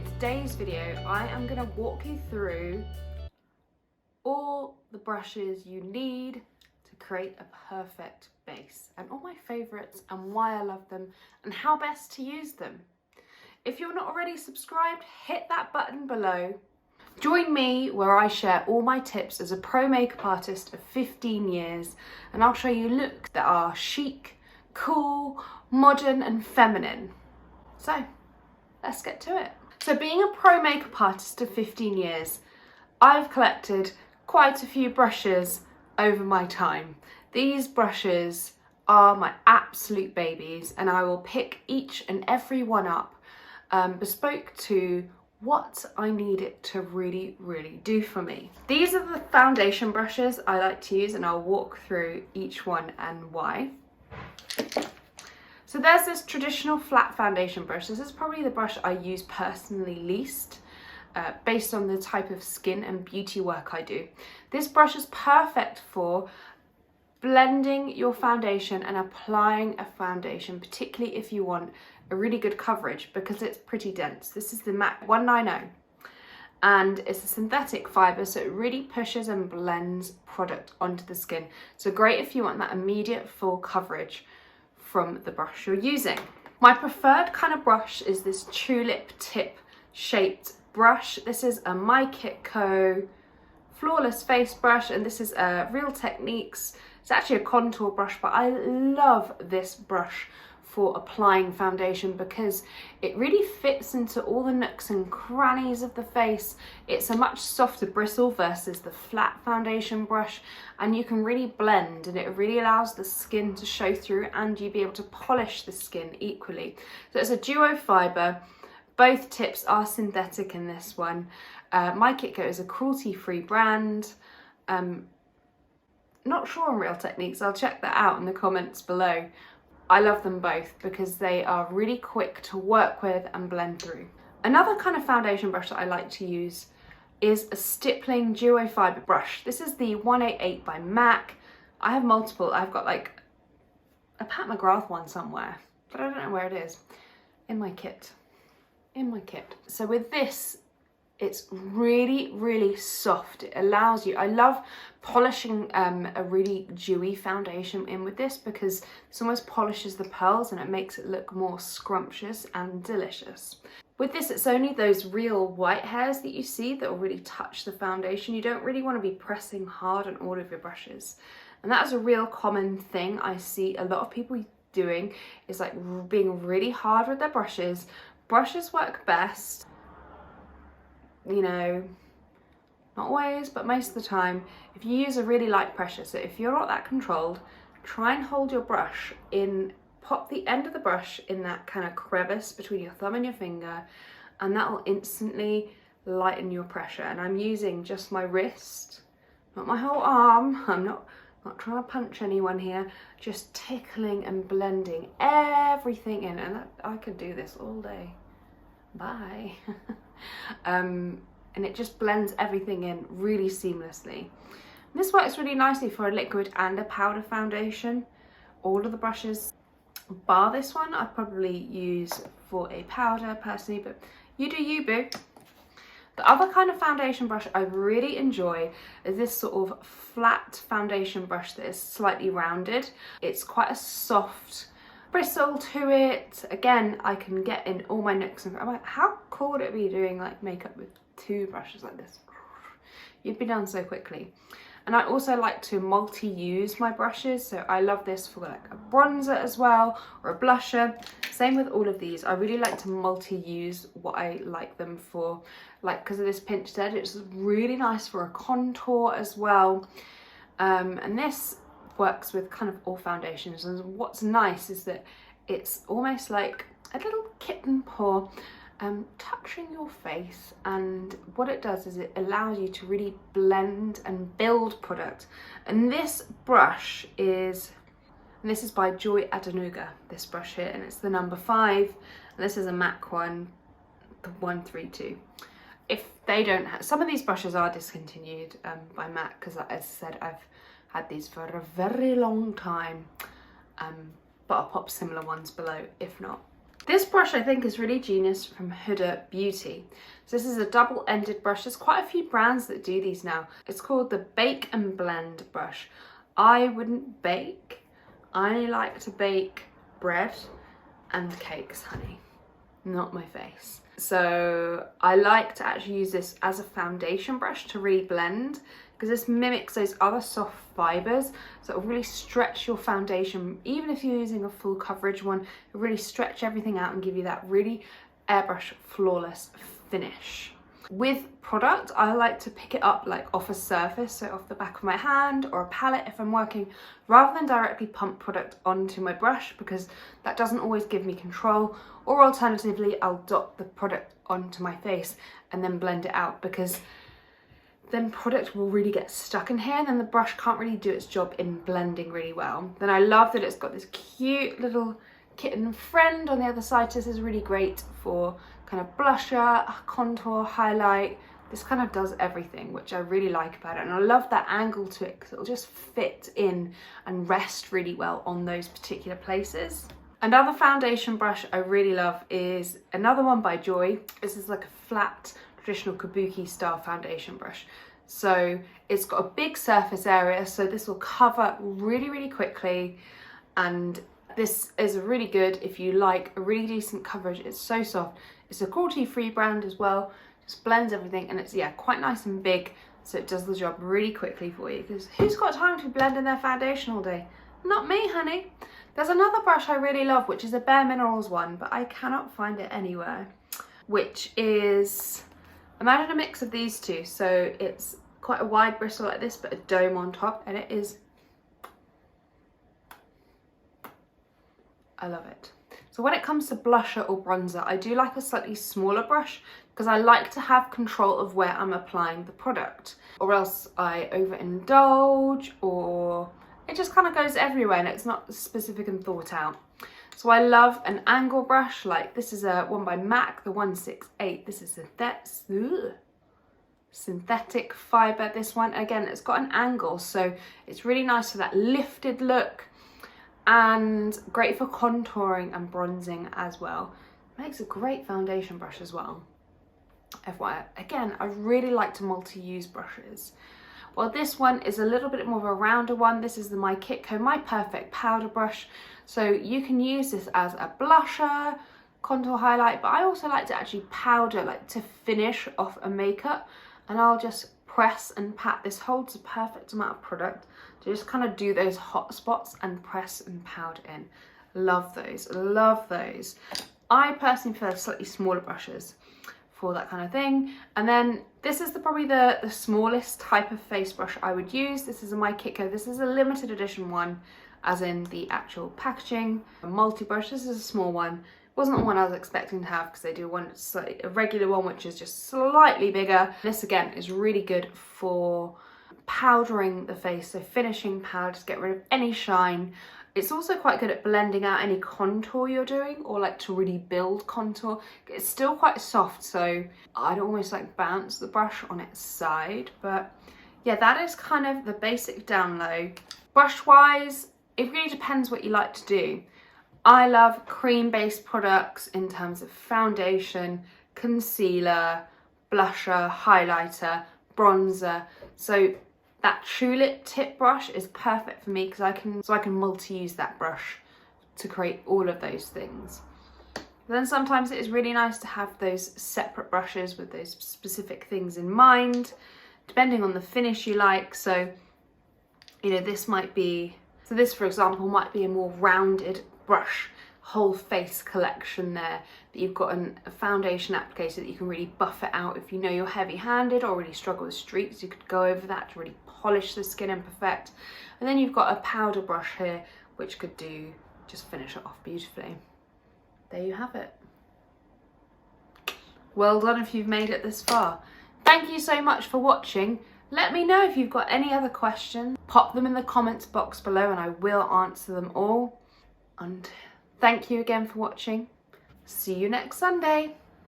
today's video, I am going to walk you through all the brushes you need to create a perfect base, and all my favourites and why I love them and how best to use them. If you're not already subscribed, hit that button below. Join me where I share all my tips as a pro makeup artist of 15 years, and I'll show you looks that are chic, cool, modern and feminine. So let's get to it. So being a pro makeup artist of 15 years, I've collected quite a few brushes over my time. These brushes are my absolute babies, and I will pick each and every one up bespoke to what I need it to really do for me. These are the foundation brushes I like to use, and I'll walk through each one and why. So there's this traditional flat foundation brush. This is probably the brush I use personally least, based on the type of skin and beauty work I do. This brush is perfect for blending your foundation and applying a foundation, particularly if you want a really good coverage, because it's pretty dense. This is the MAC 190, and it's a synthetic fibre, so it really pushes and blends product onto the skin. So great if you want that immediate full coverage from the brush you're using. My preferred kind of brush is this tulip tip shaped brush. This is a Mykitco flawless face brush, and this is Real Techniques. It's actually a contour brush, but I love this brush for applying foundation because it really fits into all the nooks and crannies of the face. It's a much softer bristle versus the flat foundation brush, and you can really blend, and it really allows the skin to show through and you be able to polish the skin equally. So it's a duo fibre. Both tips are synthetic in this one. Mykitco is a cruelty-free brand. Not sure on Real Techniques, I'll check that out in the comments below. I love them both because they are really quick to work with and blend through. Another kind of foundation brush that I like to use is a stippling duo fibre brush. This is the 188 by MAC. I have multiple. I've got like a Pat McGrath one somewhere, but I don't know where it is. In my kit. So with this, it's really soft. It allows you, I love polishing a really dewy foundation in with this because this almost polishes the pearls and it makes it look more scrumptious and delicious. With this, it's only those real white hairs that you see that will really touch the foundation. You don't really want to be pressing hard on all of your brushes. And that is a real common thing I see a lot of people doing, is like being really hard with their brushes. Brushes work best, you know, not always, but most of the time, if you use a really light pressure. So if you're not that controlled, try and hold your brush in, pop the end of the brush in that kind of crevice between your thumb and your finger, and that will instantly lighten your pressure. And I'm using just my wrist, not my whole arm. I'm not trying to punch anyone here, just tickling and blending everything in, and I could do this all day. Bye. And it just blends everything in really seamlessly. This works really nicely for a liquid and a powder foundation. All of the brushes, bar this one, I probably use for a powder personally, but you do you, boo. The other kind of foundation brush I really enjoy is this sort of flat foundation brush that is slightly rounded. It's quite a soft bristle to it. Again, I can get in all my nooks and how cool would it be doing like makeup with two brushes like this? You'd be done so quickly. And I also like to multi-use my brushes, so I love this for like a bronzer as well, or a blusher. Same with all of these. I really like to multi-use what I like them for, like because of this pinched edge. It's really nice for a contour as well. And this works with kind of all foundations, and what's nice is that it's almost like a little kitten paw touching your face, and what it does is it allows you to really blend and build product. And this brush is, and this is by Adenuga, this brush here, and it's the number 5, and this is a MAC one, the 132. If they don't have, some of these brushes are discontinued by MAC, because as I said, I've had these for a very long time, but I'll pop similar ones below if not. This brush I think is really genius from Huda Beauty. So this is a double-ended brush. There's quite a few brands that do these now. It's called the Bake and Blend brush. I wouldn't bake. I like to bake bread and cakes, honey, not my face. So I like to actually use this as a foundation brush to really blend, because this mimics those other soft fibres, so it'll really stretch your foundation. Even if you're using a full coverage one, it'll really stretch everything out and give you that really airbrush flawless finish. With product, I like to pick it up like off a surface, so off the back of my hand or a palette if I'm working, rather than directly pump product onto my brush, because that doesn't always give me control. Or alternatively, I'll dot the product onto my face and then blend it out, because then product will really get stuck in here and then the brush can't really do its job in blending really well. Then I love that it's got this cute little kitten friend on the other side. So this is really great for kind of blusher, contour, highlight. This kind of does everything, which I really like about it. And I love that angle to it because it'll just fit in and rest really well on those particular places. Another foundation brush I really love is another one by Joy. This is like a flat, traditional kabuki style foundation brush. So it's got a big surface area, so this will cover really, really quickly. And this is really good if you like a really decent coverage. It's so soft. It's a cruelty-free brand as well. Just blends everything, and it's, yeah, quite nice and big, so it does the job really quickly for you, because who's got time to blend in their foundation all day? Not me, honey. There's another brush I really love, which is a Bareminerals one, but I cannot find it anywhere, which is, imagine a mix of these two. So it's quite a wide bristle like this, but a dome on top, and it is, I love it. So when it comes to blusher or bronzer, I do like a slightly smaller brush, because I like to have control of where I'm applying the product, or else I overindulge, or it just kind of goes everywhere and it's not specific and thought out. So I love an angle brush, like this is a one by MAC, the 168. This is synthetic fibre, this one. Again, it's got an angle, so it's really nice for that lifted look, and great for contouring and bronzing as well. Makes a great foundation brush as well. FYI, again, I really like to multi-use brushes. Well, this one is a little bit more of a rounder one. This is the Mykitco My Perfect powder brush. So you can use this as a blusher, contour highlight, but I also like to actually powder, like to finish off a makeup. And I'll just press and pat. This holds a perfect amount of product to just kind of do those hot spots and press and powder in. Love those, love those. I personally prefer slightly smaller brushes for that kind of thing. And then this is probably the smallest type of face brush I would use. This is a Mykitco. This is a limited edition one, as in the actual packaging. A multi-brush, this is a small one. Wasn't the one I was expecting to have, because they do one, a regular one, which is just slightly bigger. This again is really good for powdering the face, so finishing powder to get rid of any shine. It's also quite good at blending out any contour you're doing, or like to really build contour. It's still quite soft, so I'd almost like bounce the brush on its side. But yeah, that is kind of the basic down low. Brush wise, it really depends what you like to do. I love cream-based products in terms of foundation, concealer, blusher, highlighter, bronzer. So that Tulip tip brush is perfect for me, because I can multi-use that brush to create all of those things. But then sometimes it is really nice to have those separate brushes with those specific things in mind, depending on the finish you like. So, you know, this might be, so this for example might be a more rounded brush, whole face collection there, that you've got a foundation applicator that you can really buff it out. If you know you're heavy handed or really struggle with streaks, you could go over that to really polish the skin and perfect. And then you've got a powder brush here, which could do, just finish it off beautifully. There you have it. Well done if you've made it this far. Thank you so much for watching. Let me know if you've got any other questions. Pop them in the comments box below and I will answer them all. And thank you again for watching. See you next Sunday.